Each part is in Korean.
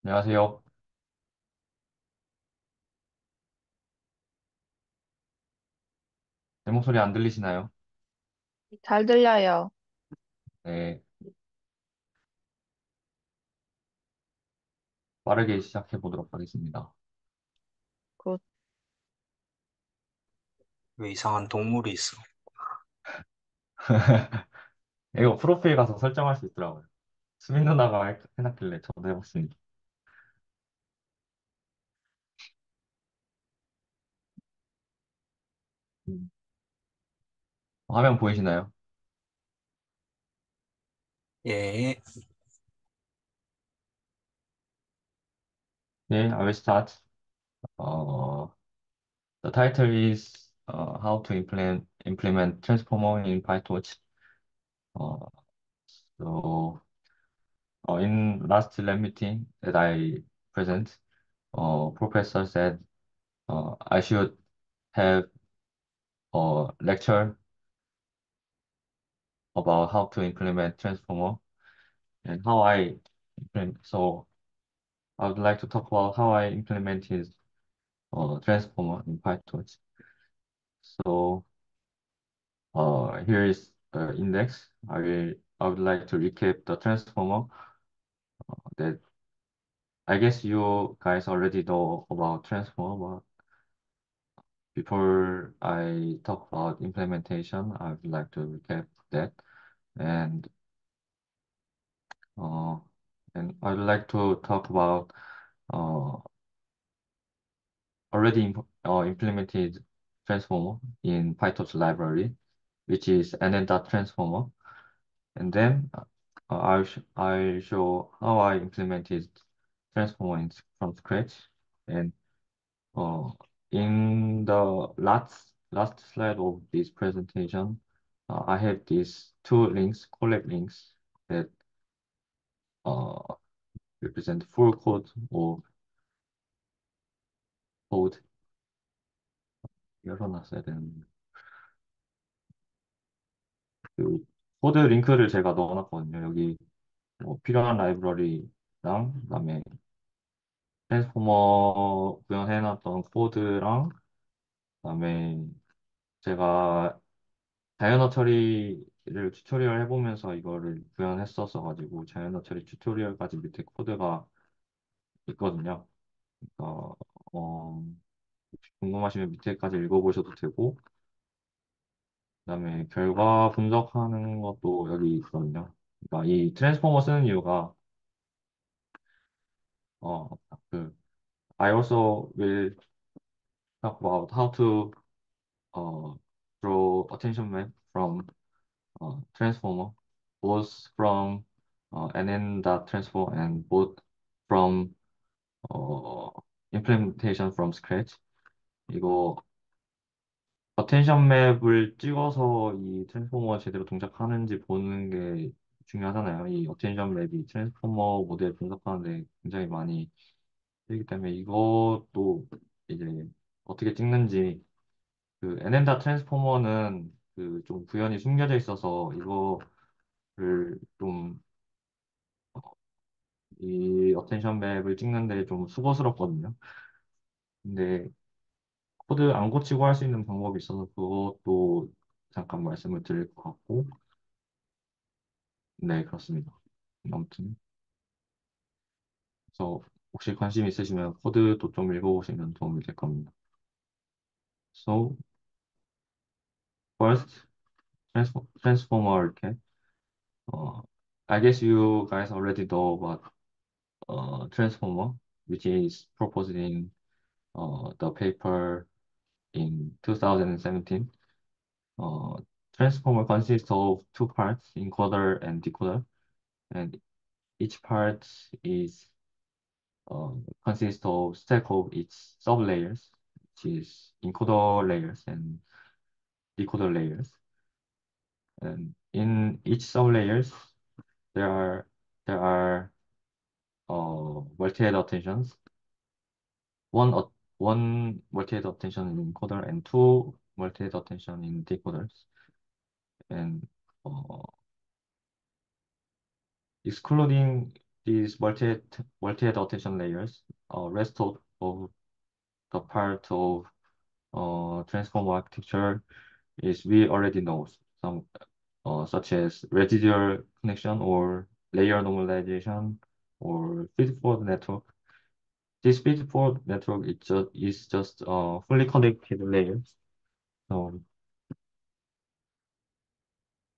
안녕하세요. 제 목소리 안 들리시나요? 잘 들려요. 네, 빠르게 시작해 보도록 하겠습니다. 굿. 왜 이상한 동물이 있어? 이거 프로필 가서 설정할 수 있더라고요. 수민 누나가 해놨길래 저도 해봤습니다. 음, 화면 보이시나요? 예, 네, I will start. The title is How to implement Transformer in PyTorch. Uh, in last lab meeting that I present, professor said I should have a lecture about how to implement Transformer and how I implement. So I would like to talk about how I implemented Transformer in PyTorch. So here is the index. I would like to recap the Transformer that I guess you guys already know about Transformer, but before I talk about implementation, I would like to recap that and uh, and I would like to talk about uh, already implemented transformer in PyTorch library, which is nn.transformer. And then I'll show how I implemented transformer from scratch. And uh, in the last slide of this presentation, I have these two links, collab links that uh, represent full code or code. 열어놨어야 되는데. 그 코드 링크를 제가 넣어놨거든요. 여기 뭐 필요한 라이브러리랑 그다음에 트랜스포머 구현해놨던 코드랑 그다음에 제가 자연어 처리를 튜토리얼 해보면서 이거를 구현했었어 가지고 자연어 처리 튜토리얼까지 밑에 코드가 있거든요. 그러니까 궁금하시면 밑에까지 읽어보셔도 되고 그다음에 결과 분석하는 것도 여기 있거든요. 그러니까 이 트랜스포머 쓰는 이유가 어, 그 I also will talk about how to uh, draw attention map from transformer, both from nn.transform and both from uh, implementation from scratch. 이거 어텐션 맵을 찍어서 이 트랜스포머 제대로 동작하는지 보는 게 중요하잖아요. 이 어텐션 맵이 트랜스포머 모델 분석하는데 굉장히 많이 쓰이기 때문에 이것도 이제 어떻게 찍는지 그 NM다 트랜스포머는 그 좀 구현이 숨겨져 있어서 이거를 좀 이 어텐션 맵을 찍는데 좀 수고스럽거든요. 근데 코드 안 고치고 할 수 있는 방법이 있어서 그것도 잠깐 말씀을 드릴 것 같고, 네, 그렇습니다. 아무튼 그래서 혹시 관심 있으시면 코드도 좀 읽어보시면 도움이 될 겁니다. So first, transformer 이렇게. Uh, I guess you guys already know about transformer, which is proposed in the paper in 2017. Uh, transformer consists of two parts, encoder and decoder, and each part is uh, consists of stack of its sublayers, which is encoder layers and decoder layers. And in each sublayers, there are there are multi-head attentions, one multi-head attention in encoder and two multi-head attention in decoders. And uh, excluding these multi-head attention layers, rest of the part of transformer architecture is we already know some such as residual connection or layer normalization or feed-forward network. This feed-forward network is just fully connected layer. So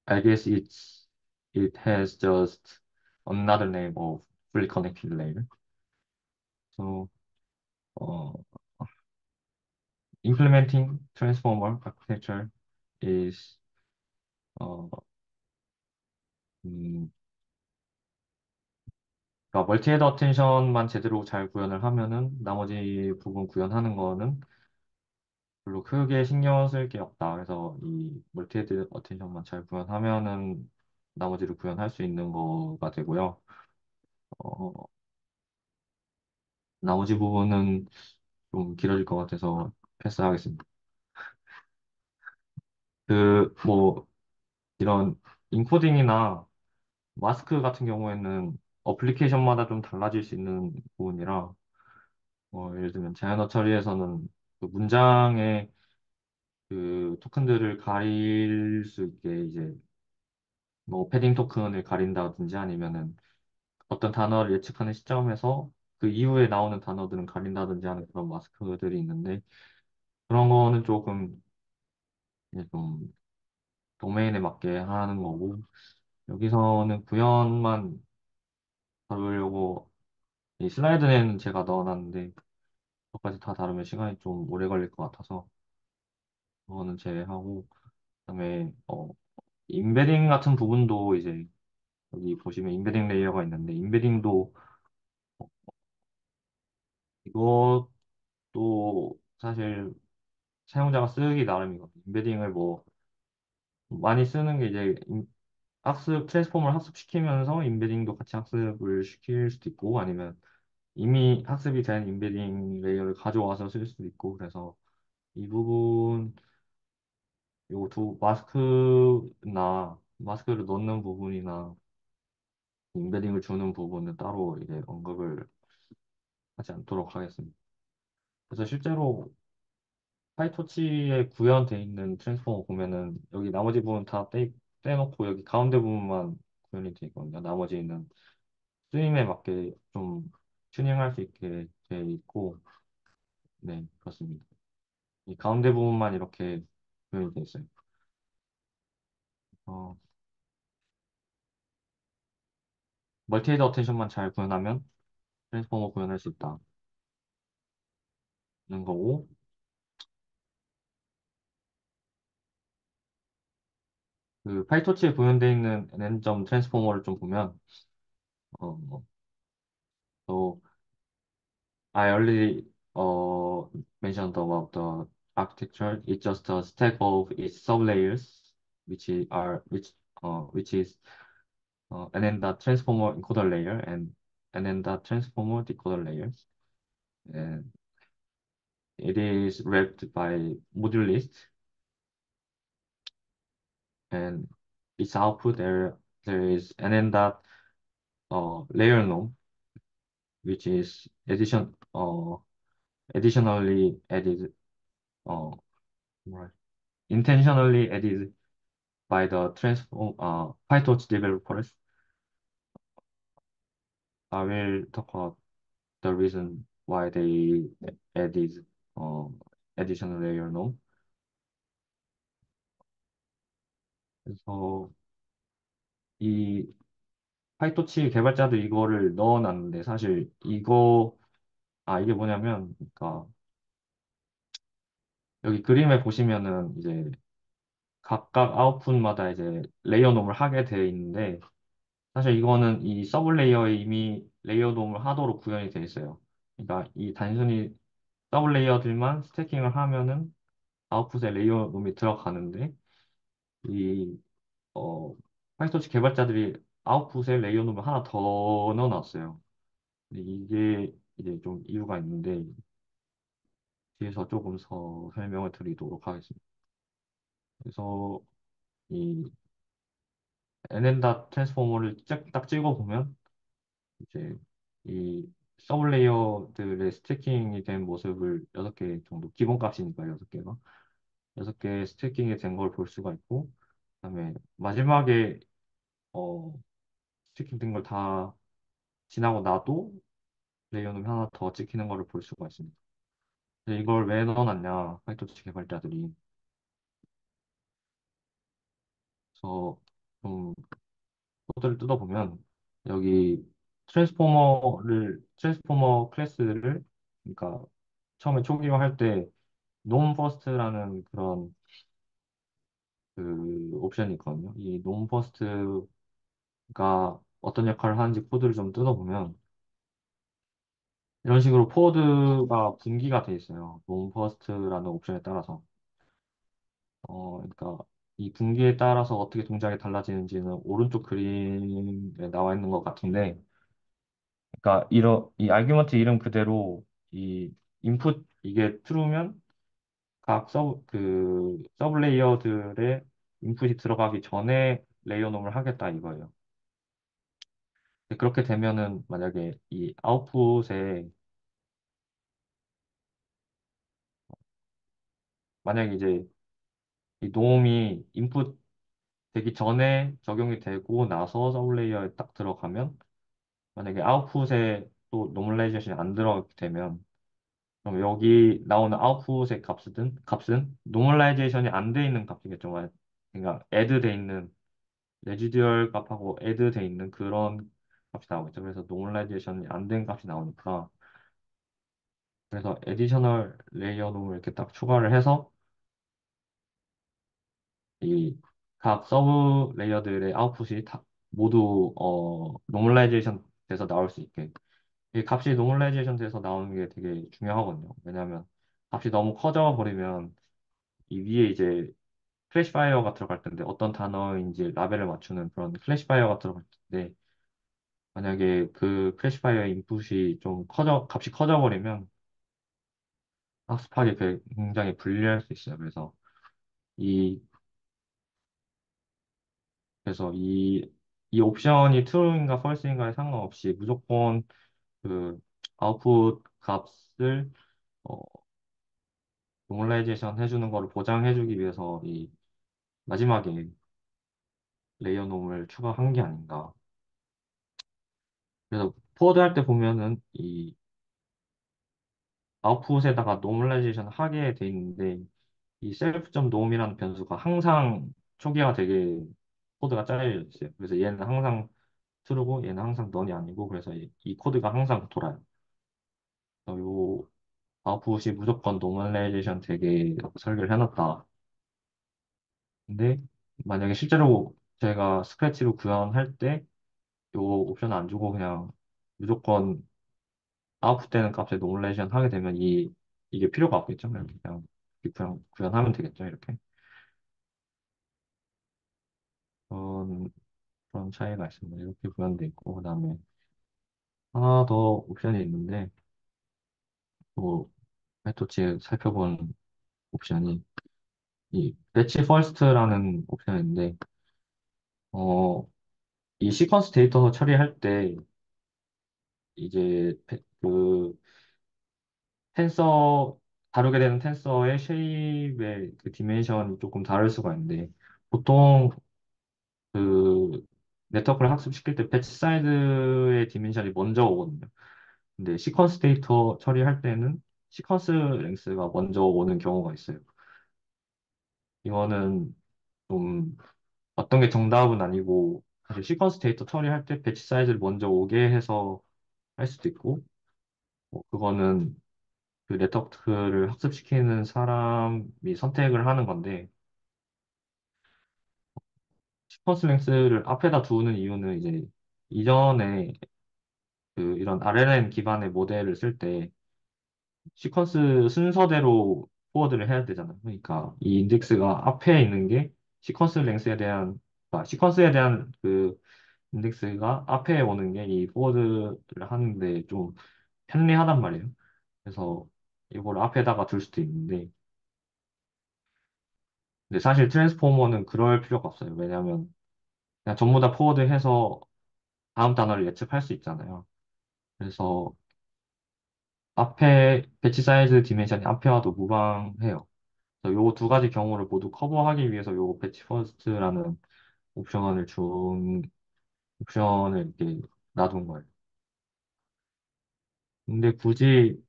I guess it has just another name of fully connected layer. So uh, implementing transformer architecture is 어, 음, 그러니까 멀티헤드 어텐션만 제대로 잘 구현을 하면은 나머지 부분 구현하는 거는 별로 크게 신경 쓸 게 없다. 그래서 이 멀티헤드 어텐션만 잘 구현하면은 나머지를 구현할 수 있는 거가 되고요. 어, 나머지 부분은 좀 길어질 것 같아서 패스하겠습니다. 뭐, 이런 인코딩이나 마스크 같은 경우에는 어플리케이션마다 좀 달라질 수 있는 부분이라, 예를 들면 자연어 처리에서는 그 문장의 그 토큰들을 가릴 수 있게 이제 뭐 패딩 토큰을 가린다든지 아니면은 어떤 단어를 예측하는 시점에서 그 이후에 나오는 단어들은 가린다든지 하는 그런 마스크들이 있는데 그런 거는 조금 이제 좀 도메인에 맞게 하는 거고 여기서는 구현만 다루려고 이 슬라이드에는 제가 넣어놨는데 그것까지 다 다루면 시간이 좀 오래 걸릴 것 같아서 그거는 제외하고 그다음에 인베딩 같은 부분도 이제 여기 보시면 인베딩 레이어가 있는데 인베딩도 이것도 사실 사용자가 쓰기 나름이거든요. 인베딩을 뭐 많이 쓰는 게 이제 학습 트랜스포머를 학습시키면서 인베딩도 같이 학습을 시킬 수도 있고 아니면 이미 학습이 된 인베딩 레이어를 가져와서 쓸 수도 있고 그래서 이 부분 요 두 마스크를 넣는 부분이나 인베딩을 주는 부분은 따로 이제 언급을 하지 않도록 하겠습니다. 그래서 실제로 파이토치에 구현돼 있는 트랜스포머 보면은 여기 나머지 부분 다 떼놓고 여기 가운데 부분만 구현이 돼 있거든요. 나머지는 쓰임에 맞게 좀 튜닝할 수 있게 돼 있고, 네, 그렇습니다. 이 가운데 부분만 이렇게 구현이 돼 있어요. 어, 멀티헤드 어텐션만 잘 구현하면 트랜스포머 구현할 수 있다는 거고, 그 파이토치에 구현되어 있는 n점 트랜스포머를 좀 보면, 어, 또 I already mentioned about the architecture. It's just a stack of its sublayers, which is and then the transformer encoder layer and then the transformer decoder layers. And it is wrapped by module list and its output there is and then that layer node, which is additionally added uh, intentionally added by the transform PyTorch developers. I will talk about the reason why they added uh, additional layer node. 그래서 이 파이토치 개발자들 이거를 넣어놨는데 사실 이게 뭐냐면 그러니까 여기 그림에 보시면은 이제 각각 아웃풋마다 이제 레이어 놈을 하게 되어 있는데 사실 이거는 이 서브 레이어에 이미 레이어 놈을 하도록 구현이 되어 있어요. 그러니까 이 단순히 서브 레이어들만 스태킹을 하면은 아웃풋에 레이어 놈이 들어가는데 이 파이토치 개발자들이 아웃풋에 레이어 놈을 하나 더 넣어놨어요. 근데 이게 이제 좀 이유가 있는데 뒤에서 조금 더 설명을 드리도록 하겠습니다. 그래서 이 NN다 트랜스포머를 딱 찍어보면 이제 이 서브 레이어들의 스태킹이 된 모습을 6개 정도, 기본 값이니까 6개가. 6개 스태킹이 된 걸 볼 수가 있고, 그다음에 마지막에 스태킹 된 걸 다 지나고 나도 레이어는 하나 더 찍히는 거를 볼 수가 있습니다. 근데 이걸 왜 넣어놨냐, 파이torch 개발자들이. 그래서 좀 코드를 뜯어보면 여기 트랜스포머 클래스를, 그러니까 처음에 초기화할 때 논 퍼스트라는 그런 그 옵션이 있거든요. 이 논 퍼스트가 어떤 역할을 하는지 코드를 좀 뜯어보면 이런 식으로 포워드가 분기가 돼 있어요. 논 퍼스트라는 옵션에 따라서. 그러니까 이 분기에 따라서 어떻게 동작이 달라지는지는 오른쪽 그림에 나와 있는 것 같은데, 그러니까 이 아규먼트 이름 그대로 이 인풋 이게 true면 각 서브 레이어들의 인풋이 들어가기 전에 레이어 놈을 하겠다 이거예요. 근데 그렇게 되면은 만약에 이 아웃풋에, 만약에 이제 이 놈이 인풋 되기 전에 적용이 되고 나서 서브 레이어에 딱 들어가면, 만약에 아웃풋에 또 노멀라이제이션이 안 들어가게 되면, 그럼 여기 나오는 아웃풋의 값은 노멀라이제이션이 안 돼 있는 값이겠죠. 그러니까 애드 돼 있는 레지듀얼 값하고 애드 돼 있는 그런 값이 나오겠죠. 그래서 노멀라이제이션이 안 된 값이 나오니까, 그래서 에디셔널 레이어 놈을 이렇게 딱 추가를 해서 이 각 서브 레이어들의 아웃풋이 다 모두 노멀라이제이션 돼서 나올 수 있게, 이 값이 노멀라이제이션 돼서 나오는 게 되게 중요하거든요. 왜냐하면 값이 너무 커져 버리면 이 위에 이제 클래시파이어가 들어갈 텐데, 어떤 단어인지 라벨을 맞추는 그런 클래시파이어가 들어갈 텐데, 만약에 그 클래시파이어 인풋이 좀 값이 커져 버리면 학습하기 굉장히 불리할 수 있어요. 이, 그래서 이 옵션이 true인가 false인가에 상관없이 무조건 그 아웃풋 값을 어, 노멀라이제이션 해주는 거를 보장해주기 위해서 이 마지막에 레이어 놈을 추가한 게 아닌가. 그래서 포워드 할 때 보면은 이 아웃풋에다가 노멀라이제이션 하게 돼 있는데, 이 셀프.놈이라는 변수가 항상 초기화 되게 코드가 짜여져 있어요. 그래서 얘는 항상 true고 얘는 항상 none이 아니고, 그래서 이 코드가 항상 돌아요. 그래서 요 아웃풋이 무조건 노멀라이제이션 되게 설계를 해놨다. 근데 만약에 실제로 제가 스크래치로 구현할 때 요 옵션 안 주고 그냥 무조건 아웃풋되는 값에 노멀라이제이션 하게 되면 이게 필요가 없겠죠. 이렇게 그냥 구현하면 되겠죠. 이렇게. 그런, 그런 차이가 있습니다. 이렇게 구현돼 있고, 그 다음에 하나 더 옵션이 있는데, 또 메토치 살펴본 옵션이 이 배치 퍼스트라는 옵션인데, 어, 이 시퀀스 데이터 처리할 때 이제 그 텐서, 다루게 되는 텐서의 쉐입의 그 디멘션이 조금 다를 수가 있는데, 보통 그 네트워크를 학습시킬 때 배치 사이즈의 디멘션이 먼저 오거든요. 근데 시퀀스 데이터 처리할 때는 시퀀스 랭스가 먼저 오는 경우가 있어요. 이거는 좀 어떤 게 정답은 아니고, 사실 시퀀스 데이터 처리할 때 배치 사이즈를 먼저 오게 해서 할 수도 있고, 그거는 그 네트워크를 학습시키는 사람이 선택을 하는 건데, 시퀀스 랭스를 앞에다 두는 이유는 이제 이전에 그 이런 RNN 기반의 모델을 쓸 때 시퀀스 순서대로 포워드를 해야 되잖아요. 그러니까 이 인덱스가 앞에 있는 게 시퀀스 랭스에 대한, 그러니까 시퀀스에 대한 그 인덱스가 앞에 오는 게 이 포워드를 하는데 좀 편리하단 말이에요. 그래서 이걸 앞에다가 둘 수도 있는데, 근데 사실 트랜스포머는 그럴 필요가 없어요. 왜냐하면 그냥 전부 다 포워드 해서 다음 단어를 예측할 수 있잖아요. 그래서 앞에 배치 사이즈 디멘션이 앞에와도 무방해요. 그래서 요 두 가지 경우를 모두 커버하기 위해서 요 배치 퍼스트라는 옵션을 준 옵션을 이렇게 놔둔 거예요. 근데 굳이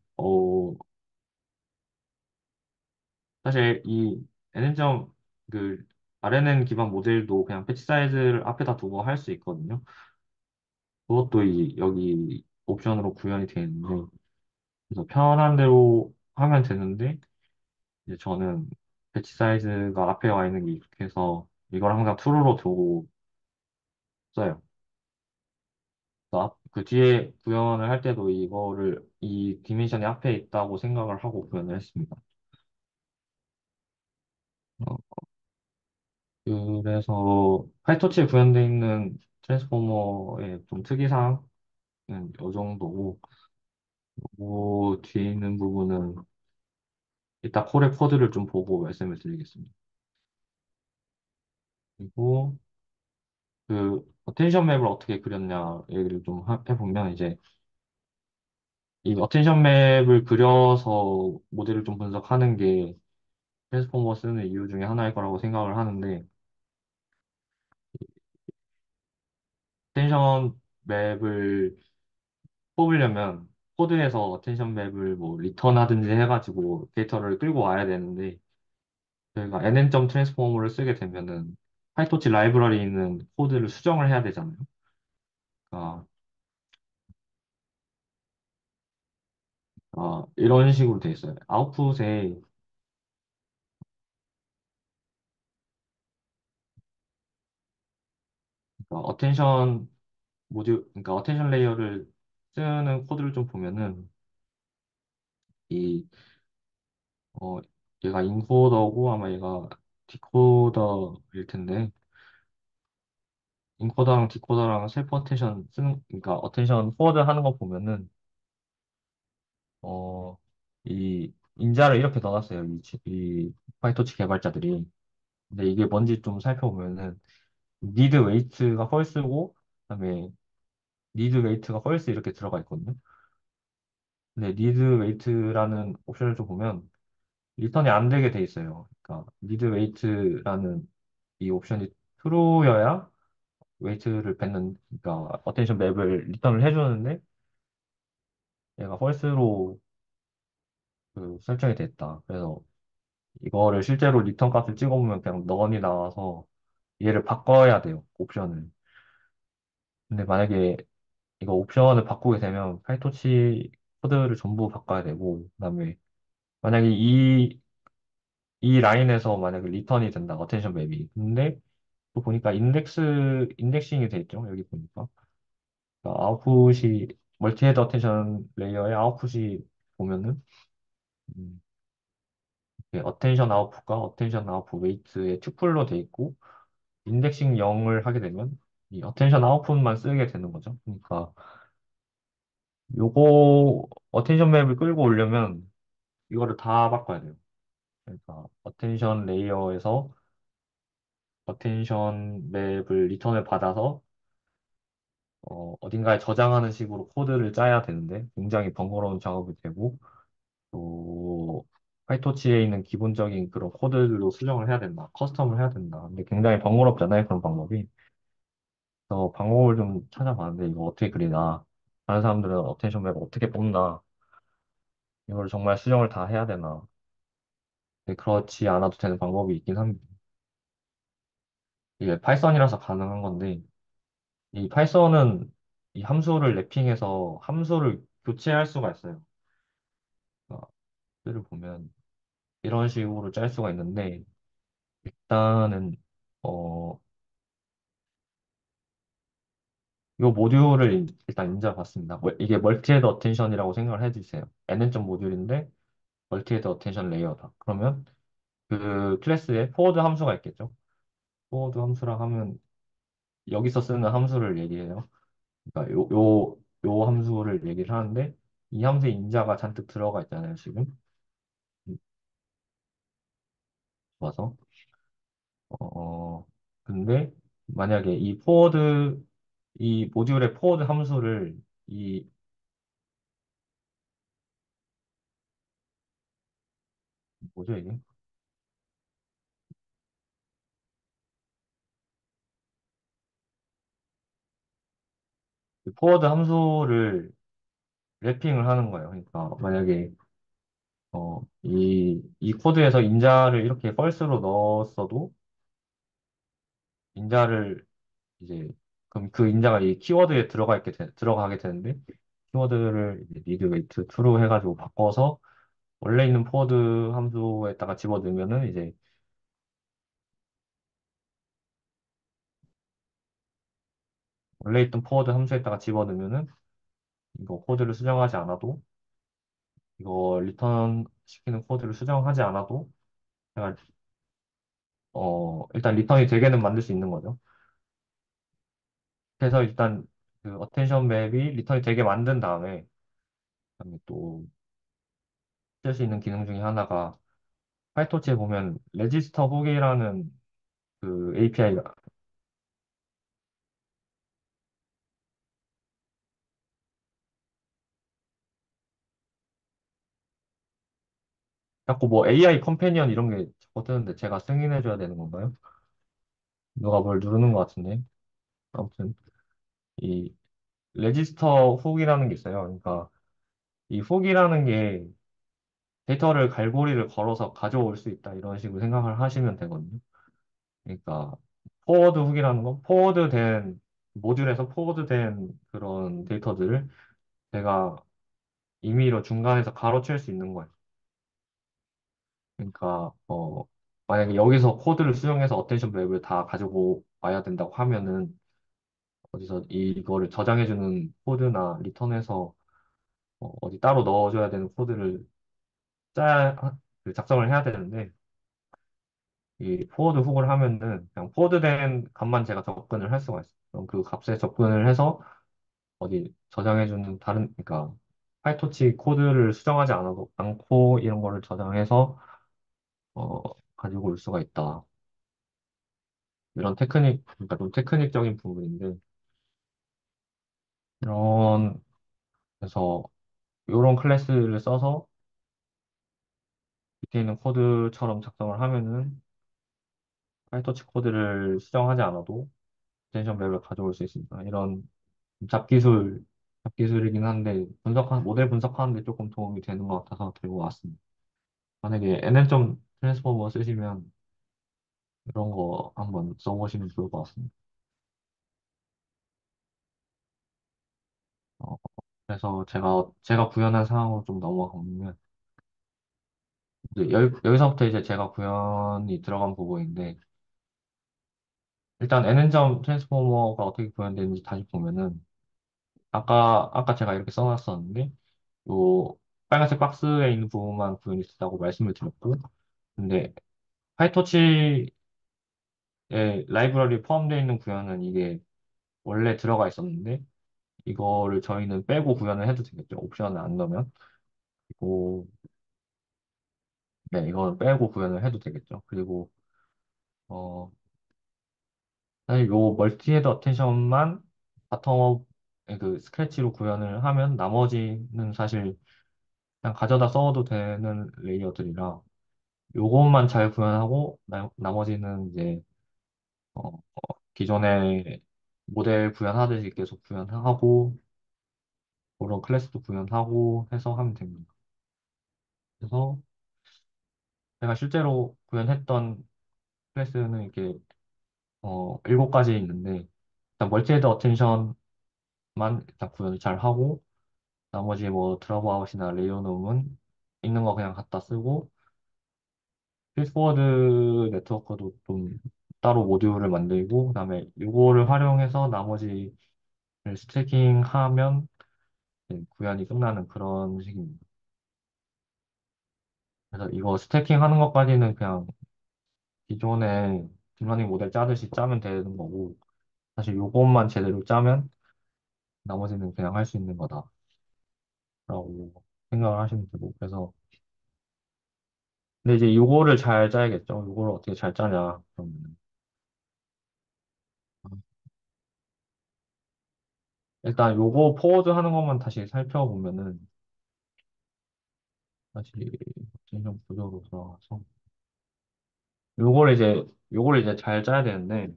사실 이 N점 그 RNN 기반 모델도 그냥 배치 사이즈를 앞에다 두고 할 수 있거든요. 그것도 여기 옵션으로 구현이 되어 있는데 그래서 편한 대로 하면 되는데 이제 저는 배치 사이즈가 앞에 와 있는 게 익숙해서 이걸 항상 true로 두고 써요. 그 뒤에 구현을 할 때도 이거를 이 디멘션이 앞에 있다고 생각을 하고 구현을 했습니다. 어, 그래서 파이토치에 구현되어 있는 트랜스포머의 좀 특이사항은 이 정도고 그 뒤에 있는 부분은 이따 콜의 코드를 좀 보고 말씀을 드리겠습니다. 그리고 그 어텐션 맵을 어떻게 그렸냐 얘기를 좀 해보면 이제 이 어텐션 맵을 그려서 모델을 좀 분석하는 게 트랜스포머 쓰는 이유 중에 하나일 거라고 생각을 하는데 어텐션 맵을 뽑으려면 코드에서 어텐션 맵을 뭐 리턴하든지 해가지고 데이터를 끌고 와야 되는데 저희가 nn.transform을 쓰게 되면은 파이토치 라이브러리에 있는 코드를 수정을 해야 되잖아요. 그러니까 이런 식으로 돼 있어요. 아웃풋에 그러니까 어텐션 그러니까 어텐션 레이어를 쓰는 코드를 좀 보면은 이 어, 얘가 인코더고 아마 얘가 디코더일 텐데 인코더랑 디코더랑 셀프 어텐션 그러니까 어텐션 포워드 하는 거 보면은 어, 이 인자를 이렇게 넣어놨어요. 이 파이토치 개발자들이. 근데 이게 뭔지 좀 살펴보면은 니드 웨이트가 펄스고 그다음에 니드 웨이트가 펄스 이렇게 들어가 있거든요. 근데 니드 웨이트라는 옵션을 좀 보면 리턴이 안 되게 돼 있어요. 그러니까 니드 웨이트라는 이 옵션이 true여야 웨이트를 뱉는 그러니까 어텐션 맵을 리턴을 해주는데 얘가 false로 그 설정이 됐다. 그래서 이거를 실제로 리턴 값을 찍어보면 그냥 넌이 나와서 얘를 바꿔야 돼요. 옵션을. 근데 만약에 이거 옵션을 바꾸게 되면 파이토치 코드를 전부 바꿔야 되고 그다음에 만약에 이 라인에서 만약에 리턴이 된다. 어텐션 맵이. 근데 또 보니까 인덱싱이 돼 있죠. 여기 보니까. 그러니까 아웃풋이 멀티 헤드 어텐션 레이어의 아웃풋이 보면은 어텐션 아웃풋과 어텐션 아웃풋 웨이트의 튜플로 돼 있고 인덱싱 0을 하게 되면 이 어텐션 아웃풋만 쓰게 되는 거죠. 그러니까 요거 어텐션 맵을 끌고 오려면 이거를 다 바꿔야 돼요. 그러니까 어텐션 레이어에서 어텐션 맵을 리턴을 받아서 어딘가에 저장하는 식으로 코드를 짜야 되는데 굉장히 번거로운 작업이 되고 또 파이토치에 있는 기본적인 그런 코드들로 수정을 해야 된다. 커스텀을 해야 된다. 근데 굉장히 번거롭잖아요. 그런 방법이. 그래서 방법을 좀 찾아봤는데 이거 어떻게 그리나. 다른 사람들은 어텐션 맵을 어떻게 뽑나. 이걸 정말 수정을 다 해야 되나. 근데 그렇지 않아도 되는 방법이 있긴 합니다. 이게 파이썬이라서 가능한 건데 이 파이썬은 이 함수를 랩핑해서 함수를 교체할 수가 있어요. 그러니까 를 보면 이런 식으로 짤 수가 있는데 일단은 어 이 모듈을 일단 인지해봤습니다. 이게 멀티헤드 어텐션이라고 생각을 해주세요. N은 모듈인데 멀티헤드 어텐션 레이어다. 그러면 그 클래스에 포워드 함수가 있겠죠. 포워드 함수라 하면 여기서 쓰는 함수를 얘기해요. 그러니까 요 함수를 얘기를 하는데 이 함수에 인자가 잔뜩 들어가 있잖아요, 지금. 봐서. 어, 근데 만약에 이 모듈의 포워드 함수를 뭐죠, 이게? 그 포워드 함수를 래핑을 하는 거예요. 그러니까 만약에 이 코드에서 인자를 이렇게 false로 넣었어도 인자를 이제 그럼 그 인자가 이 키워드에 들어가게 되는데 키워드를 이제 need wait true 해가지고 바꿔서 원래 있는 포워드 함수에다가 집어넣으면은 이제 원래 있던 포워드 함수에다가 집어넣으면은 이거 코드를 수정하지 않아도 이거 리턴 시키는 코드를 수정하지 않아도 제가 일단 리턴이 되게는 만들 수 있는 거죠. 그래서 일단 그 어텐션 맵이 리턴이 되게 만든 다음에 그다음에 또 쓸 수 있는 기능 중에 하나가 파이토치에 보면 레지스터 후기라는 그 API가 자꾸 뭐 AI 컴패니언 이런 게 자꾸 뜨는데 제가 승인해줘야 되는 건가요? 누가 뭘 누르는 것 같은데. 아무튼 이 레지스터 훅이라는 게 있어요. 그러니까 이 훅이라는 게 데이터를 갈고리를 걸어서 가져올 수 있다 이런 식으로 생각을 하시면 되거든요. 그러니까 포워드 훅이라는 건 포워드된 모듈에서 포워드된 그런 데이터들을 제가 임의로 중간에서 가로챌 수 있는 거예요. 그러니까 만약에 여기서 코드를 수정해서 어텐션 맵을 다 가지고 와야 된다고 하면은 어디서 이거를 저장해주는 코드나 리턴해서 어디 따로 넣어줘야 되는 코드를 그 작성을 해야 되는데 이 포워드 훅을 하면은 그냥 포워드된 값만 제가 접근을 할 수가 있어요. 그럼 그 값에 접근을 해서 어디 저장해주는 다른 그러니까 파이토치 코드를 수정하지 않고 이런 거를 저장해서 어, 가지고 올 수가 있다. 이런 그러니까 좀 테크닉적인 부분인데 이런 그래서 이런 클래스를 써서 밑에 있는 코드처럼 작성을 하면은 파이터치 코드를 수정하지 않아도 extension 맵을 가져올 수 있습니다. 이런 잡기술, 잡기술이긴 한데 모델 분석하는데 조금 도움이 되는 것 같아서 들고 왔습니다. 만약에 NN.점 트랜스포머 쓰시면 이런 거 한번 써보시면 좋을 것 같습니다. 어, 그래서 제가 구현한 상황으로 좀 넘어가 보면 이제 여기서부터 이제 제가 구현이 들어간 부분인데 일단 N점 트랜스포머가 어떻게 구현되는지 다시 보면은 아까 제가 이렇게 써놨었는데 요 빨간색 박스에 있는 부분만 구현이 됐다고 말씀을 드렸고 근데 파이토치에 라이브러리 포함되어 있는 구현은 이게 원래 들어가 있었는데 이거를 저희는 빼고 구현을 해도 되겠죠. 옵션을 안 넣으면. 그리고 네, 이걸 빼고 구현을 해도 되겠죠. 그리고 어 사실 요 멀티헤드 어텐션만 바텀업 그 스크래치로 구현을 하면 나머지는 사실 그냥 가져다 써도 되는 레이어들이라 요것만 잘 구현하고 나머지는 이제 기존에 모델 구현하듯이 계속 구현하고 그런 클래스도 구현하고 해서 하면 됩니다. 그래서 제가 실제로 구현했던 클래스는 이렇게 7가지 있는데 일단 멀티헤드 어텐션만 일단 구현을 잘 하고 나머지 뭐 드랍아웃이나 레이어놈은 있는 거 그냥 갖다 쓰고 필드포워드 네트워크도 좀 따로 모듈을 만들고 그다음에 이거를 활용해서 나머지를 스태킹하면 이제 구현이 끝나는 그런 식입니다. 그래서 이거 스태킹하는 것까지는 그냥 기존에 딥러닝 모델 짜듯이 짜면 되는 거고 사실 요것만 제대로 짜면 나머지는 그냥 할 수 있는 거다라고 생각을 하시면 되고 그래서 근데 이제 요거를 잘 짜야겠죠. 요거를 어떻게 잘 짜냐 그러면 일단 요거 포워드 하는 것만 다시 살펴보면은 다시 진정 구조로 돌아가서 요걸 이제 잘 짜야 되는데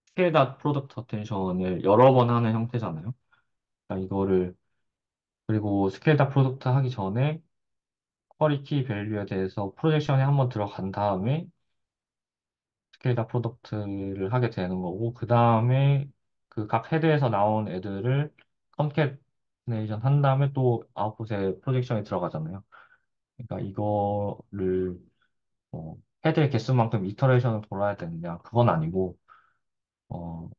스케일다 프로덕트 어텐션을 여러 번 하는 형태잖아요. 그러니까 이거를 그리고 스케일다 프로덕트 하기 전에 퀄리티 밸류에 대해서 프로젝션에 한번 들어간 다음에 스케일다 프로덕트를 하게 되는 거고 그 다음에 그 각 헤드에서 나온 애들을 컨캐트네이션 한 다음에 또 아웃풋에 프로젝션이 들어가잖아요. 그러니까 이거를 헤드의 개수만큼 이터레이션을 돌아야 되느냐 그건 아니고 어,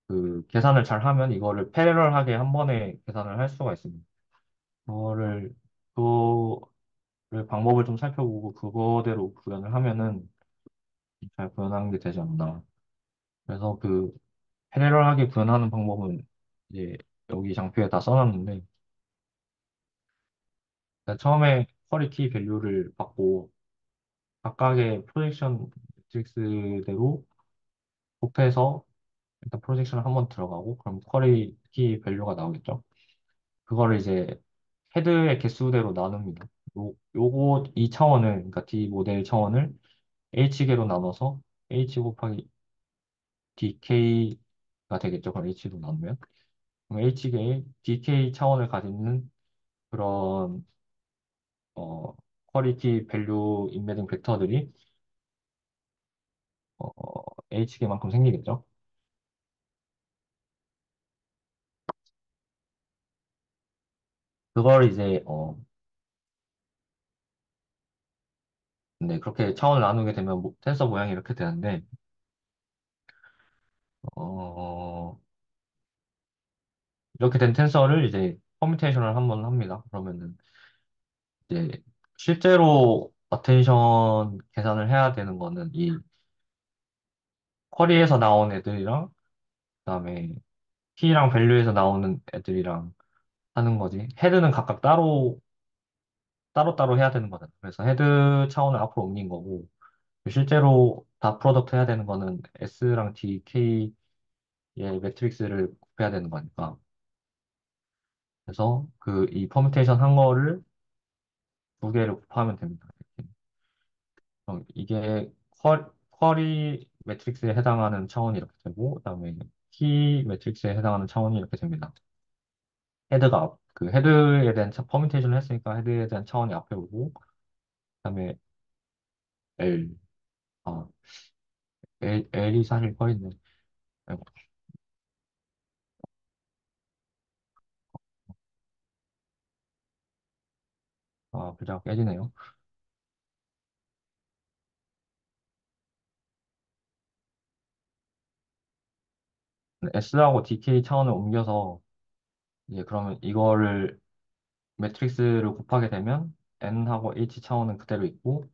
그 계산을 잘 하면 이거를 패러럴하게 한 번에 계산을 할 수가 있습니다. 그거를 그거를 방법을 좀 살펴보고 그거대로 구현을 하면은 잘 구현하는 게 되지 않나. 그래서 그 패러럴하게 구현하는 방법은 이제 여기 장표에 다 써놨는데 제가 처음에 퀄리티 밸류를 받고 각각의 프로젝션 매트릭스대로 곱해서 일단 프로젝션을 한번 들어가고 그럼 퀄리티 밸류가 나오겠죠. 그거를 이제 헤드의 개수대로 나눕니다. 요거 이 차원을 그러니까 D 모델 차원을 H개로 나눠서 H 곱하기 DK가 되겠죠. 그럼 H로 나누면 그럼 H개의 DK 차원을 가지는 그런 퀄리티 밸류 인베딩 벡터들이 어, H개만큼 생기겠죠. 그걸 이제 네, 그렇게 차원을 나누게 되면 텐서 모양이 이렇게 되는데 어, 이렇게 된 텐서를 이제 퍼뮤테이션을 한번 합니다. 그러면은 이제 실제로 어텐션 계산을 해야 되는 거는 이 쿼리에서 나온 애들이랑 그다음에 키랑 밸류에서 나오는 애들이랑 하는 거지. 헤드는 각각 따로따로 해야 되는 거잖아. 그래서 헤드 차원을 앞으로 옮긴 거고 실제로 다 프로덕트 해야 되는 거는 S랑 D, K의 매트릭스를 곱해야 되는 거니까. 그래서 그 이 퍼뮤테이션 한 거를 두 개를 곱하면 됩니다. 이렇게. 이게 쿼리 매트릭스에 해당하는 차원이 이렇게 되고, 그다음에 키 매트릭스에 해당하는 차원이 이렇게 됩니다. 그 헤드에 대한 퍼뮤테이션을 했으니까 헤드에 대한 차원이 앞에 오고, 그다음에 L, 아, L이 사실 꺼있네. 아이고, 글자가 깨지네요. S하고 DK 차원을 옮겨서, 이제 그러면 이거를 매트릭스를 곱하게 되면 N하고 H 차원은 그대로 있고,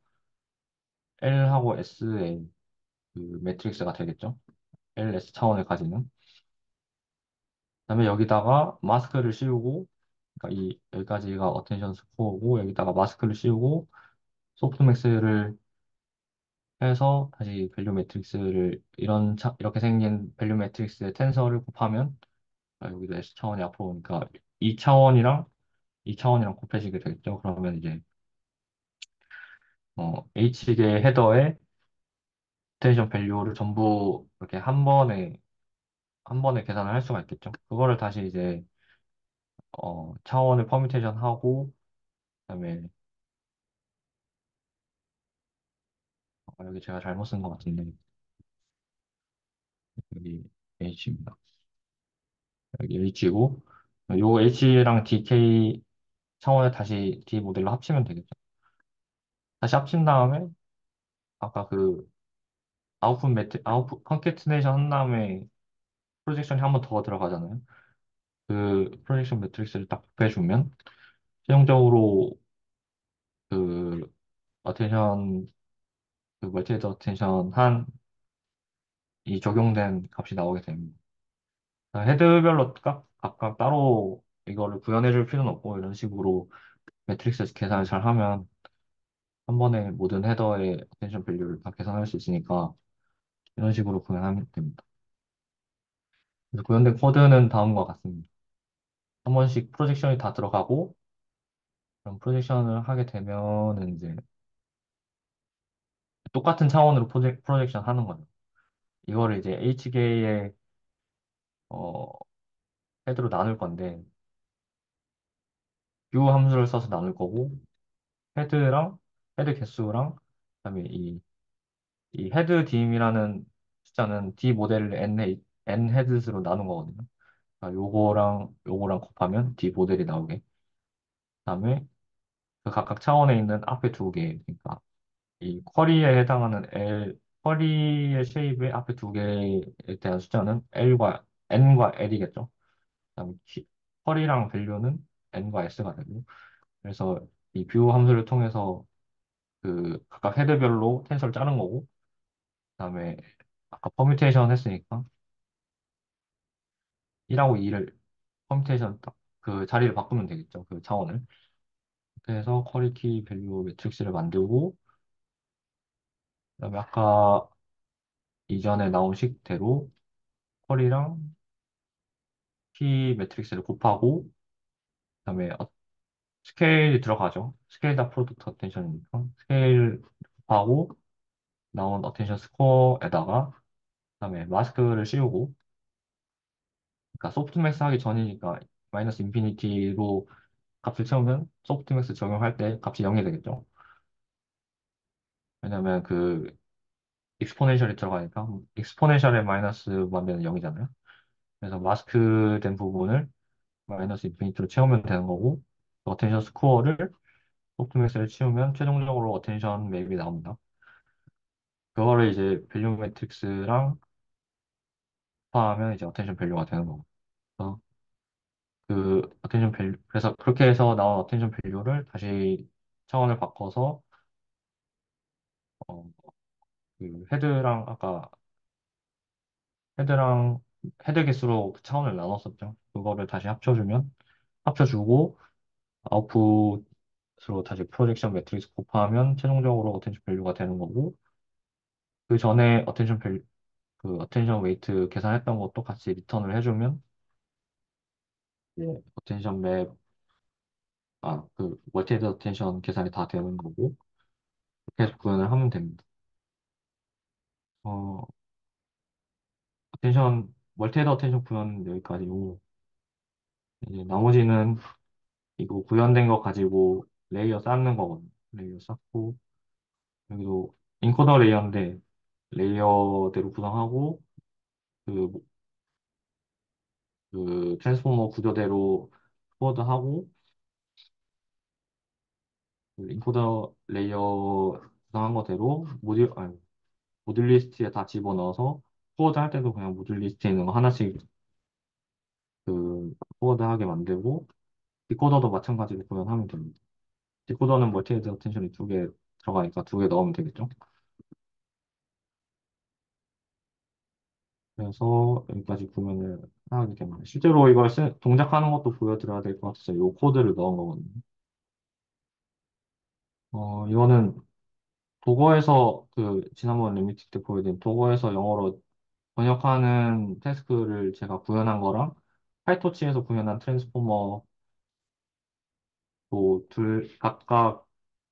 L하고 S의 그 매트릭스가 되겠죠. LS 차원을 가지는. 그다음에 여기다가 마스크를 씌우고, 그러니까 여기까지가 어텐션 스코어고, 여기다가 마스크를 씌우고, 소프트맥스를 해서 다시 밸류 매트릭스를, 이렇게 생긴 밸류 매트릭스의 텐서를 곱하면, 여기도 S 차원이 앞으로 오니까 2차원이랑 2차원이랑 곱해지게 되겠죠. 그러면 이제, H계 헤더에 텐션 밸류를 전부 이렇게 한 번에 계산을 할 수가 있겠죠. 그거를 다시 이제, 차원을 퍼뮤테이션 하고, 그다음에 여기 제가 잘못 쓴 것 같은데 여기 H입니다. 여기 H고 요 H랑 DK 차원을 다시 D 모델로 합치면 되겠죠. 다시 합친 다음에 아까 그 아웃풋 컨캐트네이션 한 다음에 프로젝션이 한 번 더 들어가잖아요. 그 프로젝션 매트릭스를 딱 곱해주면 최종적으로 그 어텐션 그 멀티헤드 어텐션 한 이 적용된 값이 나오게 됩니다. 헤드별로 각각 따로 이거를 구현해 줄 필요는 없고 이런 식으로 매트릭스 계산을 잘 하면 한 번에 모든 헤더의 어텐션 밸류를 다 계산할 수 있으니까 이런 식으로 구현하면 됩니다. 그래서 구현된 코드는 다음과 같습니다. 한 번씩 프로젝션이 다 들어가고, 그럼 프로젝션을 하게 되면은 이제 똑같은 차원으로 프로젝션 하는 거죠. 이거를 이제 HK의 헤드로 나눌 건데, 뷰 함수를 써서 나눌 거고, 헤드랑 헤드 개수랑 그다음에 이 헤드 딤이라는 숫자는 D 모델을 N 헤드스로 나눈 거거든요. 그러니까 요거랑 곱하면 D 모델이 나오게. 그다음에 그 각각 차원에 있는 앞에 두 개, 그러니까 이 쿼리에 해당하는 쿼리의 쉐입의 앞에 두 개에 대한 숫자는 N과 L이겠죠. 그다음에 쿼리랑 밸류는 N과 S가 되고, 그래서 이 뷰 함수를 통해서 그 각각 헤드별로 텐서를 짜는 거고, 그다음에 아까 퍼뮤테이션 했으니까 1하고 2를 퍼뮤테이션 딱 그 자리를 바꾸면 되겠죠. 그 차원을. 그래서 쿼리티 밸류 매트릭스를 만들고, 그다음에 아까 이전에 나온 식대로 쿼리랑 키 매트릭스를 곱하고, 그다음에 스케일이 들어가죠. 스케일 다 프로덕트 어텐션이니까 스케일 곱하고 나온 어텐션 스코어에다가 그다음에 마스크를 씌우고, 그러니까 소프트맥스 하기 전이니까 마이너스 인피니티로 값을 채우면 소프트맥스 적용할 때 값이 0이 되겠죠. 왜냐면 그 익스포넨셜이 들어가니까 익스포넨셜에 마이너스 만되는 0이잖아요. 그래서 마스크 된 부분을 마이너스 인피니티로 채우면 되는 거고, 어텐션 스코어를 소프트맥스를 채우면 최종적으로 어텐션 맵이 나옵니다. 그거를 이제 밸류 매트릭스랑 합하면 이제 어텐션 밸류가 되는 거고. 그래서 그 어텐션 밸류, 그래서 그렇게 해서 나온 어텐션 밸류를 다시 차원을 바꿔서 어, 그 헤드랑 헤드 개수로 그 차원을 나눴었죠. 그거를 다시 합쳐주고 아웃풋으로 다시 프로젝션 매트릭스 곱하면 최종적으로 어텐션 밸류가 되는 거고, 그 전에 어텐션 웨이트 계산했던 것도 같이 리턴을 해주면 어텐션 그 멀티헤드 어텐션 계산이 다 되는 거고, 그렇게 해서 구현을 하면 됩니다. 어, 멀티헤드 어텐션 구현은 여기까지고, 이제 나머지는 이거 구현된 거 가지고 레이어 쌓는 거거든요. 레이어 쌓고, 여기도 인코더 레이어인데, 레이어대로 구성하고, 그, 그 트랜스포머 구조대로 코드하고, 그 인코더 레이어 구성한 거대로 모듈 리스트에 다 집어넣어서 코드 할 때도 그냥 모듈 리스트에 있는 거 하나씩 그 코드하게 만들고, 디코더도 마찬가지로 구현하면 됩니다. 디코더는 멀티헤드 어텐션이 두 개 들어가니까 두 개 넣으면 되겠죠. 그래서 여기까지 구현을 하게 됩니다. 실제로 이걸 동작하는 것도 보여드려야 될 것 같아서 이 코드를 넣은 거거든요. 이거는 도거에서 지난번 리미티 때 보여드린 도거에서 영어로 번역하는 태스크를 제가 구현한 거랑 파이토치에서 구현한 트랜스포머 각각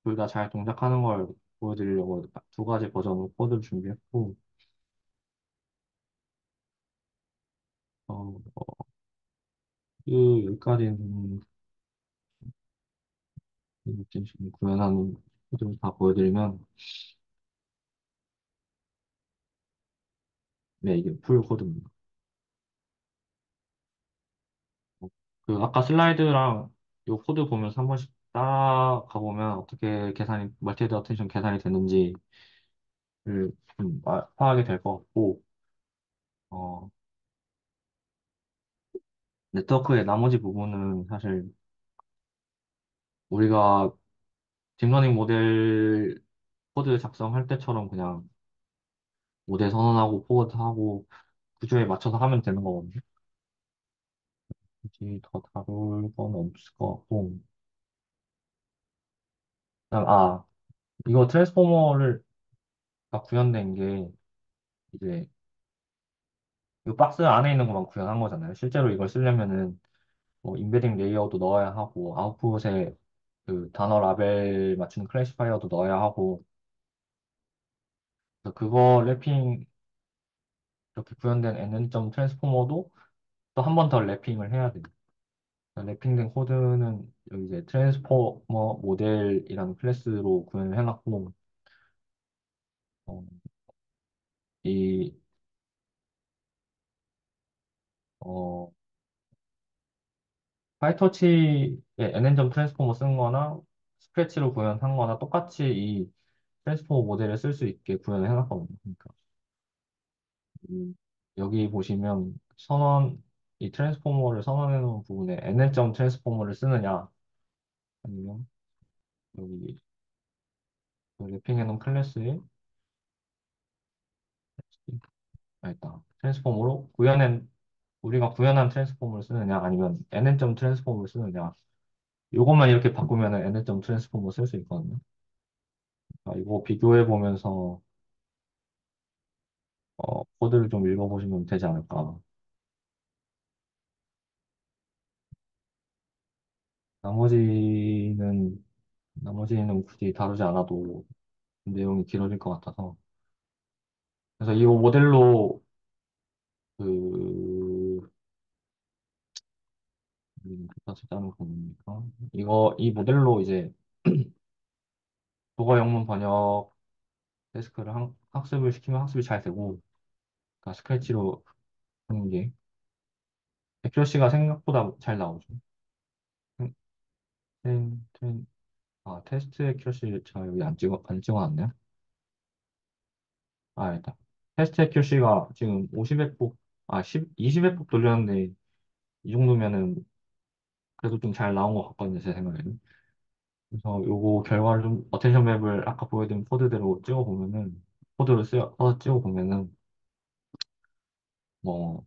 둘 다 잘 동작하는 걸 보여드리려고 두 가지 버전으로 코드를 준비했고, 어, 여기까지는 지금 구현한 코드를 다 보여드리면, 네, 이게 풀 코드입니다. 아까 슬라이드랑 요 코드 보면서 한 번씩 따라가 보면 어떻게 멀티헤드 어텐션 계산이 되는지를 좀 파악이 될 것 같고, 어, 네트워크의 나머지 부분은 사실 우리가 딥러닝 모델 코드 작성할 때처럼 그냥 모델 선언하고 포워드하고 구조에 맞춰서 하면 되는 거거든요. 굳이 더 다룰 건 없을 것 같고. 그다음, 이거 트랜스포머를 구현된 게 이제 이 박스 안에 있는 것만 구현한 거잖아요. 실제로 이걸 쓰려면은 뭐 인베딩 레이어도 넣어야 하고 아웃풋에 그 단어 라벨 맞추는 클래시파이어도 넣어야 하고 그래서 그거 랩핑 이렇게 구현된 N점 트랜스포머도 또 한 번 더 랩핑을 해야 돼요. 랩핑된 코드는 여기 이제 트랜스포머 모델이라는 클래스로 구현을 해놨고 어, 이 어, 파이터치에 N점 트랜스포머 쓴 거나 스크래치로 구현한 거나 똑같이 이 트랜스포머 모델을 쓸 수 있게 구현을 해놨거든요. 그러니까 여기 보시면 이 트랜스포머를 선언해 놓은 부분에 N점 트랜스포머를 쓰느냐 아니면 여기 그 랩핑해 놓은 클래스에 있다. 트랜스포머로 우리가 구현한 트랜스포머를 쓰느냐 아니면 N점 트랜스포머를 쓰느냐 이것만 이렇게 바꾸면 N점 트랜스포머 쓸 수 있거든요. 이거 비교해 보면서 코드를 좀 읽어보시면 되지 않을까. 나머지는, 나머지는 굳이 다루지 않아도 내용이 길어질 것 같아서. 그래서 이 모델로, 그, 다시 짜는 겁니까? 이 모델로 이제 독어 영문 번역 데스크를 학습을 시키면 학습이 잘 되고, 그러니까 스크래치로 하는 게, 액큐러시가 생각보다 잘 나오죠. 음, 테스트 액큐러시 제가 여기 안 찍어놨네요. 일단. 테스트 액큐시가 지금 50회폭, 20회폭 돌렸는데, 이 정도면은 그래도 좀 잘 나온 것 같거든요, 제 생각에는. 그래서 요거 결과를 좀, 어텐션 맵을 아까 보여드린 코드대로 찍어보면은, 써서 찍어보면은, 뭐,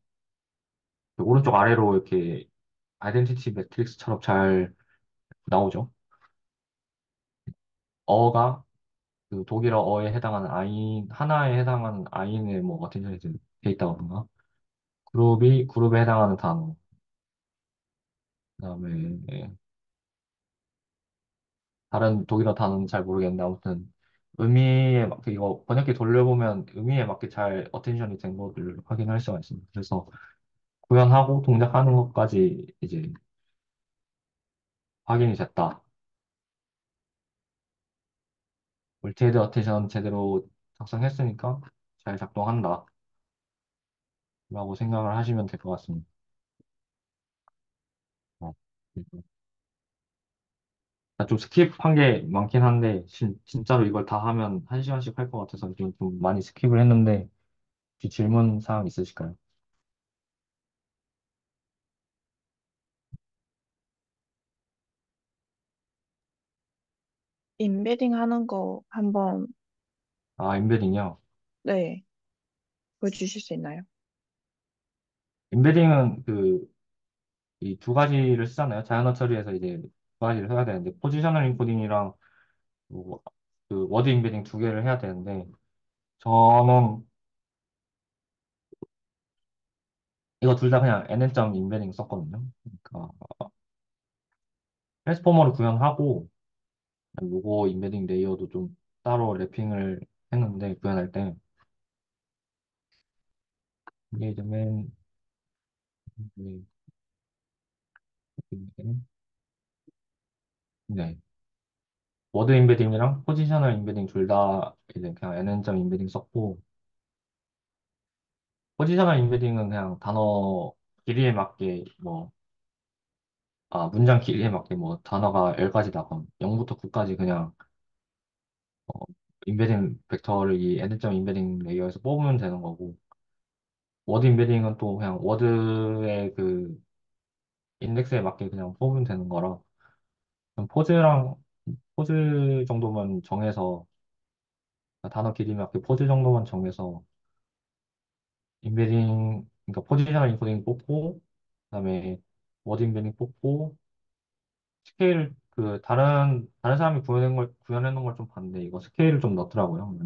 오른쪽 아래로 이렇게 아이덴티티 매트릭스처럼 잘 나오죠. 어가 그 독일어 어에 해당하는 하나에 해당하는 아인의 뭐 어텐션이 돼 있다거나, 그룹에 해당하는 단어, 그다음에 다른 독일어 단어는 잘 모르겠는데 아무튼 의미에 맞게 이거 번역기 돌려보면 의미에 맞게 잘 어텐션이 된 것을 확인할 수가 있습니다. 그래서 구현하고 동작하는 것까지 이제 확인이 됐다. 멀티헤드 어텐션 제대로 작성했으니까 잘 작동한다. 라고 생각을 하시면 될 것 같습니다. 어, 좀 스킵한 게 많긴 한데 진짜로 이걸 다 하면 한 시간씩 할 것 같아서 좀 많이 스킵을 했는데 혹시 질문 사항 있으실까요? 인베딩 하는 거 한번, 인베딩이요. 네, 보여주실 수 있나요? 인베딩은 이 두 가지를 쓰잖아요. 자연어 처리에서 이제 두 가지를 해야 되는데, 포지셔널 인코딩이랑 뭐, 그 워드 인베딩 두 개를 해야 되는데, 저는 이거 둘 다 그냥 n점 인베딩 썼거든요. 그러니까 트랜스포머를 구현하고, 요거 인베딩 레이어도 좀 따로 랩핑을 했는데, 구현할 때, 이게 이제 네, 네. 워드 인베딩이랑 포지셔널 인베딩 둘 다 이제 그냥 n점 인베딩 썼고, 포지셔널 인베딩은 그냥 단어 길이에 맞게 문장 길이에 맞게 뭐 단어가 10가지 나건 0부터 9까지 그냥 인베딩 벡터를 이 n점 인베딩 레이어에서 뽑으면 되는 거고 워드 인베딩은 또 그냥 워드의 그 인덱스에 맞게 그냥 뽑으면 되는 거라 그냥 포즈 정도만 정해서 단어 길이에 맞게 포즈 정도만 정해서 그러니까 포지셔널 인코딩 뽑고 그다음에 워드 인베딩 뽑고 스케일 다른 사람이 구현해 놓은 걸 좀 봤는데 이거 스케일을 좀 넣더라고요.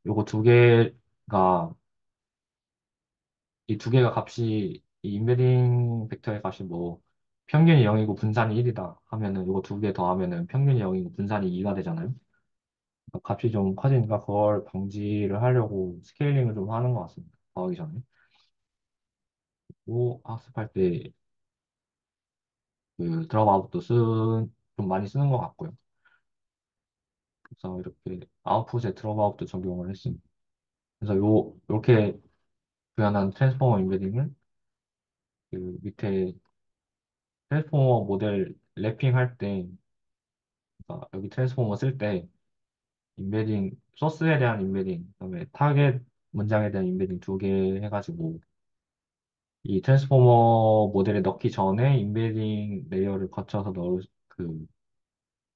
요거 이 두 개가 이 인베딩 벡터의 값이 뭐 평균이 0이고 분산이 1이다 하면은 이거 두 개 더하면은 평균이 0이고 분산이 2가 되잖아요. 그러니까 값이 좀 커지니까 그걸 방지를 하려고 스케일링을 좀 하는 것 같습니다. 더하기 전에. 또 학습할 때 그 드롭아웃도 좀 많이 쓰는 것 같고요. 그래서 이렇게 아웃풋에 드롭아웃도 적용을 했습니다. 그래서 요렇게 구현한 트랜스포머 인베딩을 그 밑에 트랜스포머 모델 랩핑할 때, 그러니까 여기 트랜스포머 쓸 때 인베딩, 소스에 대한 인베딩, 그다음에 타겟 문장에 대한 인베딩 두 개 해가지고 이 트랜스포머 모델에 넣기 전에 인베딩 레이어를 거쳐서 넣을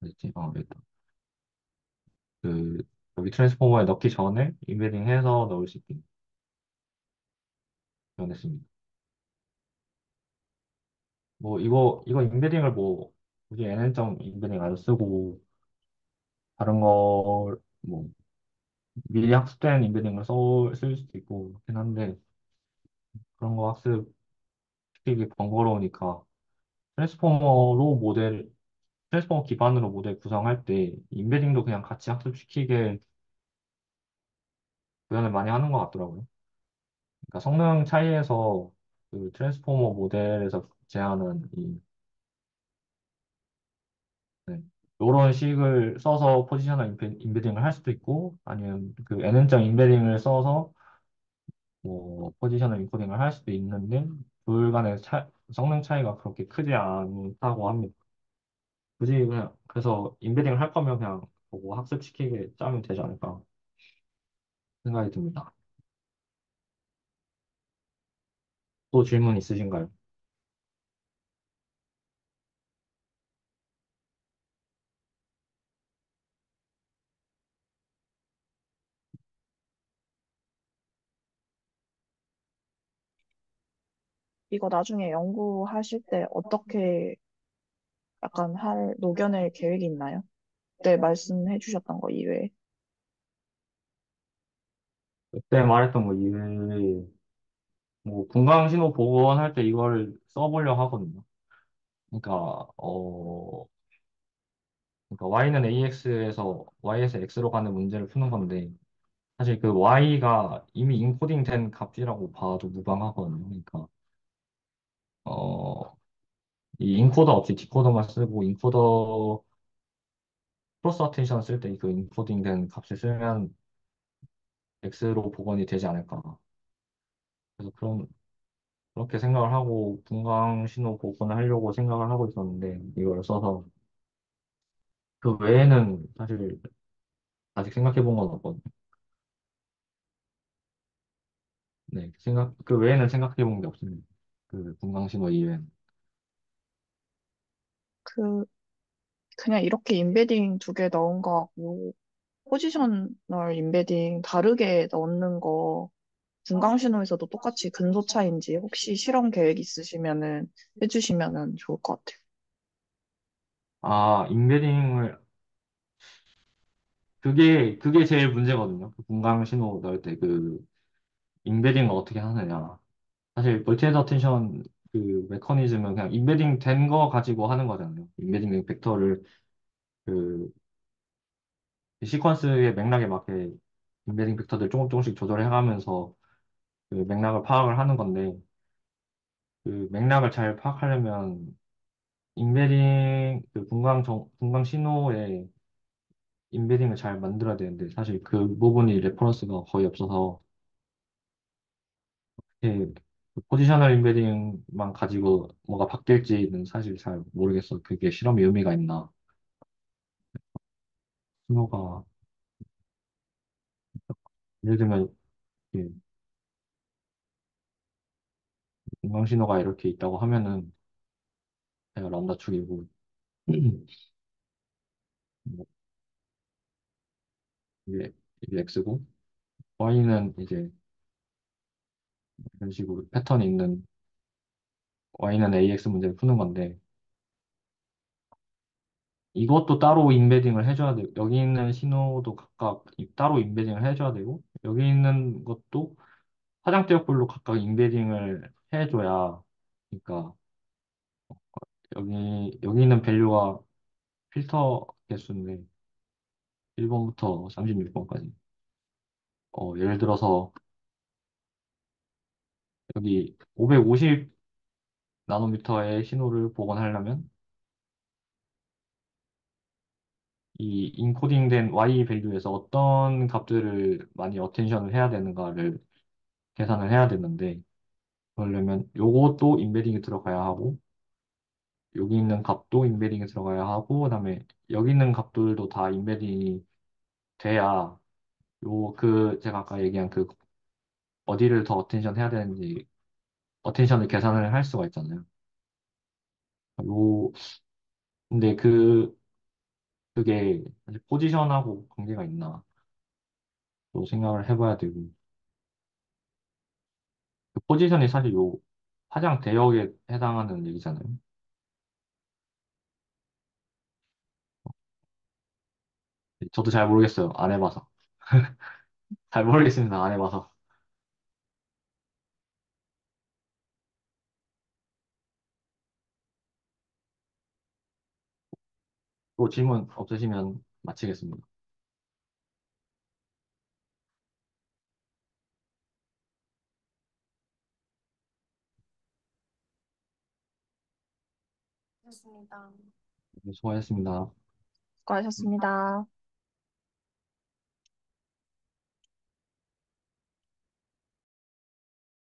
뭐였지? 여기다. 그 여기 트랜스포머에 넣기 전에 인베딩 해서 넣을 수 있게 변했습니다. 뭐 이거 인베딩을 뭐 굳이 NN점 인베딩 안 쓰고 다른 거 뭐 미리 학습된 인베딩을 쓸 수도 있고 그렇긴 한데 그런 거 학습시키기 번거로우니까 트랜스포머로 모델 트랜스포머 기반으로 모델 구성할 때 인베딩도 그냥 같이 학습시키게 구현을 많이 하는 것 같더라고요. 그러니까 성능 차이에서 그 트랜스포머 모델에서 제한하는 네, 이런 식을 써서 포지셔널 인베딩을 할 수도 있고 아니면 그 N자 인베딩을 써서 뭐 포지셔널 인코딩을 할 수도 있는데 둘 간의 성능 차이가 그렇게 크지 않다고 합니다. 굳이 그냥 그래서 인베딩을 할 거면 그냥 보고 학습시키게 짜면 되지 않을까 생각이 듭니다. 또 질문 있으신가요? 이거 나중에 연구하실 때 어떻게 약간 녹여낼 계획이 있나요? 그때 말씀해 주셨던 거 이외에. 그때 말했던 거 이외에 뭐 분광신호 복원할 때 이걸 써보려고 하거든요. 그러니까 그러니까 y는 ax에서 y에서 x로 가는 문제를 푸는 건데 사실 그 y가 이미 인코딩 된 값이라고 봐도 무방하거든요. 그러니까 어, 이 인코더 없이 디코더만 쓰고 인코더 크로스 어텐션 쓸 때 그 인코딩 된 값을 쓰면 x로 복원이 되지 않을까. 그래서 그렇게 생각을 하고 분광 신호 복원을 하려고 생각을 하고 있었는데 이걸 써서 그 외에는 사실 아직 생각해 본 건 없거든요. 네, 그 외에는 생각해 본 게 없습니다. 그 분광 신호 이외에는. 그, 그냥 이렇게 인베딩 두 개 넣은 거하고 포지셔널 인베딩 다르게 넣는 거 분광신호에서도 똑같이 근소 차인지 혹시 실험 계획 있으시면은 해주시면은 좋을 것 같아요. 아, 인베딩을 그게 제일 문제거든요. 그 분광 신호 넣을 때 그 인베딩을 어떻게 하느냐. 사실 멀티헤드 어텐션 그 메커니즘은 그냥 인베딩 된 거 가지고 하는 거잖아요. 인베딩 벡터를 그 시퀀스의 맥락에 맞게 인베딩 벡터들 조금씩 조절해 가면서 그 맥락을 파악을 하는 건데 그 맥락을 잘 파악하려면 인베딩 그 분광 신호에 인베딩을 잘 만들어야 되는데 사실 그 부분이 레퍼런스가 거의 없어서 예, 그 포지셔널 인베딩만 가지고 뭐가 바뀔지는 사실 잘 모르겠어. 그게 실험의 의미가 있나. 신호가 예를 들면 예, 인강 신호가 이렇게 있다고 하면은 제가 람다 축이고 뭐 이게 x고 y는 이제 이런 식으로 패턴이 있는 y는 ax 문제를 푸는 건데 이것도 따로 인베딩을 해줘야 돼요. 여기 있는 신호도 각각 따로 인베딩을 해줘야 되고 여기 있는 것도 화장대역별로 각각 인베딩을 해줘야 그러니까 여기 있는 밸류가 필터 개수인데 1번부터 36번까지. 예를 들어서 여기 550 나노미터의 신호를 복원하려면 이 인코딩된 Y 밸류에서 어떤 값들을 많이 어텐션을 해야 되는가를 계산을 해야 되는데 그러려면 요것도 인베딩이 들어가야 하고 여기 있는 값도 인베딩이 들어가야 하고 그다음에 여기 있는 값들도 다 인베딩이 돼야 제가 아까 얘기한 그 어디를 더 어텐션 해야 되는지 어텐션을 계산을 할 수가 있잖아요. 요 근데 그게 사실 포지션하고 관계가 있나 또 생각을 해봐야 되고 그 포지션이 사실 요 화장 대역에 해당하는 얘기잖아요. 저도 잘 모르겠어요. 안 해봐서. 잘 모르겠습니다. 안 해봐서. 또 질문 없으시면 마치겠습니다. 좋습니다. 네, 수고하셨습니다. 수고하셨습니다.